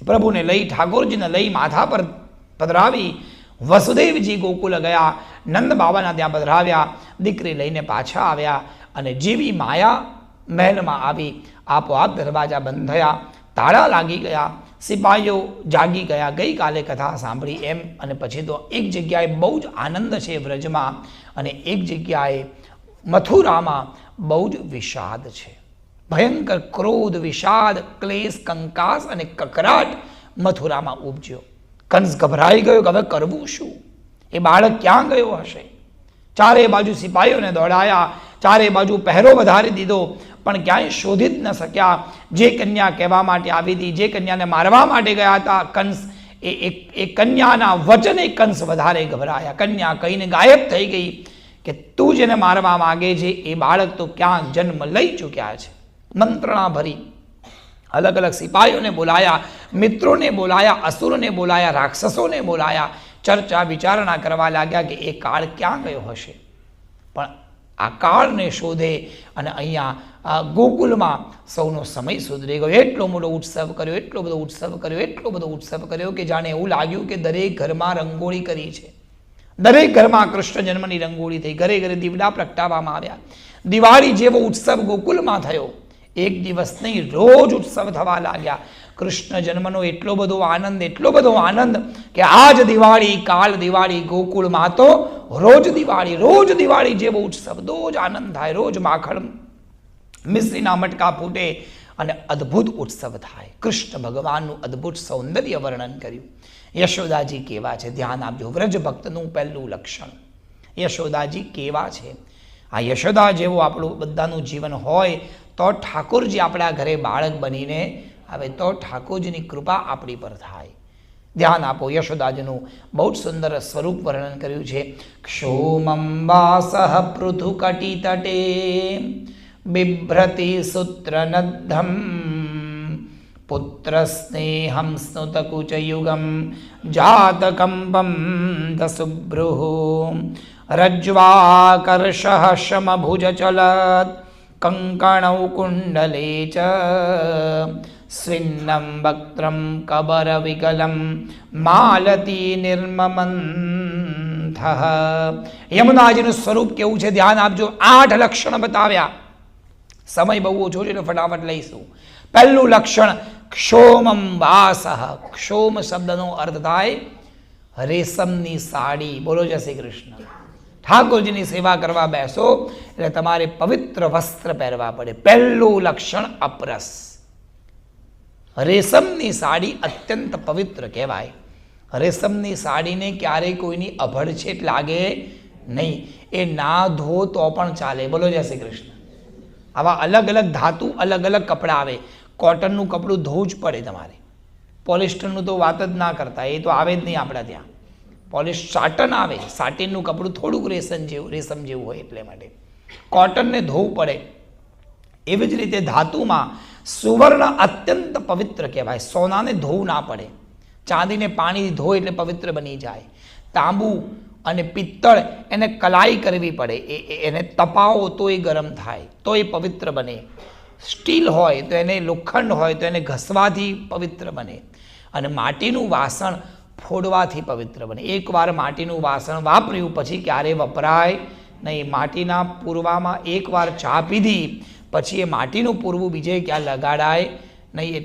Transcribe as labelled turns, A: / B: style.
A: પ્રભુને લઈ, ઠાકોરજીને લઈ માથા પર પધરાવી વસુદેવજી ગોકુલ ગયા, નંદ બાબાના ત્યાં પધરાવ્યા, દીકરી લઈને પાછા આવ્યા અને જેવી માયા મહેલમાં આવી આપોઆપ દરવાજા બંધ થયા, તાળા લાગી ગયા, સિપાહીઓ જાગી ગયા, ગઈકાલે કથા સાંભળી એમ. અને પછી તો એક જગ્યાએ બહુ જ આનંદ છે વ્રજમાં અને એક જગ્યાએ મથુરામાં બહુ જ વિષાદ છે. ભયંકર ક્રોધ, વિષાદ, ક્લેશ, કંકાસ અને કકરાટ મથુરામાં ઉપજ્યો. કંસ ગભરાઈ ગયો કે હવે કરવું શું? એ બાળક ક્યાં ગયો હશે? ચારે બાજુ સિપાહીઓને દોડાયા, ચારે બાજુ પહેરો વધારી દીધો, પણ ક્યાંય શોધી જ ન શક્યા. જે કન્યા કહેવા માટે આવી હતી, જે કન્યાને મારવા માટે ગયા હતા કંસ, એ કન્યાના વચને કંસ વધારે ગભરાયા. કન્યા કહીને ગાયબ થઈ ગઈ કે તું જેને મારવા માંગે છે એ બાળક તો ક્યાં જન્મ લઈ ચૂક્યા છે. મંત્રણા ભરી અલગ અલગ સિપાહીઓને બોલાયા, મિત્રોને બોલાયા, અસુરોને બોલાયા, રાક્ષસોને બોલાયા, ચર્ચા વિચારણા કરવા લાગ્યા કે એ કાળ ક્યાં ગયો હશે. પણ આ કાળને શોધે અને અહીંયા ગોકુલમાં સૌનો સમય સુધરી ગયો. એટલો મોટો ઉત્સવ કર્યો, એટલો બધો ઉત્સવ કર્યો, એટલો બધો ઉત્સવ કર્યો કે જાણે એવું લાગ્યું કે દરેક ઘરમાં રંગોળી કરી છે. દરેક ઘરમાં કૃષ્ણ જન્મની રંગોળી થઈ, ઘરે ઘરે દીવડા પ્રગટાવવામાં આવ્યા. દિવાળી જેવો ઉત્સવ ગોકુલમાં થયો. એક દિવસ નહીં, રોજ ઉત્સવ થવા લાગ્યા. કૃષ્ણ જન્મનો એટલો બધો આનંદ, એટલો બધો આનંદ કે આજ દિવાળી, કાલ દિવાળી, ગોકુળમાં તો રોજ દિવાળી જેવો ઉત્સવ, રોજ આનંદ થાય, રોજ માખણ મિશ્રીના મટકા ફૂટે અને અદ્ભુત ઉત્સવ થાય. કૃષ્ણ ભગવાનનું અદ્ભુત સૌંદર્ય વર્ણન કર્યું. યશોદાજી કેવા છે ધ્યાન આપજો. વ્રજ ભક્તનું પહેલું લક્ષણ યશોદાજી કેવા છે. આ યશોદા જેવું આપણું બધાનું જીવન હોય તો ઠાકોરજી આપણા ઘરે બાળક બનીને આવે, તો ઠાકોરજીની કૃપા આપણી પર થાય. ધ્યાન આપો. યશોદાજીનું બહુ જ સુંદર સ્વરૂપ વર્ણન કર્યું છે. ક્ષોમં વાસઃ પૃથુ કટી તટે બિભ્રતિ સૂત્રનદ્ધમ પુત્ર સ્નેહમ સ્નુતકુચયુગમ જાતકંપમ દસુભ્રુઃ રજ્વાકર્ષઃ સમભુજચલત કંકણૌ કુંડલે ચ સ્વિન્નમ વક્ત્રમ કબરવિકલમ માલતી નિર્મમંથઃ. યમુનાજીનું સ્વરૂપ કેવું છે ધ્યાન આપજો. 8 લક્ષણ બતાવ્યા. સમય બહુ ઓછો છે એટલે ફટાફટ લઈશું. પહેલું લક્ષણ ક્ષોમમ વાસઃ. ક્ષોમ શબ્દનો અર્થ થાય રેશમની સાડી. બોલો જય શ્રી કૃષ્ણ. ઠાકોરજીની સેવા કરવા બેસો એટલે તમારે પવિત્ર વસ્ત્ર પહેરવા પડે. પહેલું લક્ષણ અપરસ. રેશમની સાડી અત્યંત પવિત્ર કહેવાય. રેશમની સાડીને ક્યારેય કોઈની અભડછેટ લાગે નહીં. એ ના ધો તો પણ ચાલે. બોલો જય શ્રી કૃષ્ણ. આવા અલગ અલગ ધાતુ, અલગ અલગ કપડાં આવે. કોટનનું કપડું ધોવું જ પડે તમારે. પોલિસ્ટરનું તો વાત જ ના કરતા, એ તો આવે જ નહીં આપણા ત્યાં. પોલિશ સાટન આવે, સાટિનનું કપડું થોડુંક રેશમ જેવું હોય એટલે માટે કોટનને ધોવું પડે. એવી જ રીતે ધાતુમાં સુવર્ણ અત્યંત પવિત્ર કહેવાય. સોનાને ધોવું ના પડે. ચાંદીને પાણીથી ધોય એટલે પવિત્ર બની જાય. તાંબુ અને પિત્તળ એને કલાઈ કરવી પડે, એને તપાવો તો એ ગરમ થાય, તો એ પવિત્ર બને. સ્ટીલ હોય તો એને, લોખંડ હોય તો એને ઘસવાથી પવિત્ર બને. અને માટીનું વાસણ ફોડવાથી પવિત્ર બને. એકવાર માટીનું વાસણ વાપર્યું પછી ક્યારે વપરાય નહીં. માટીના પૂરવામાં એકવાર ચા પીધી પછી એ માટીનું પૂરવું બીજે ક્યાં લગાડાય નહીં.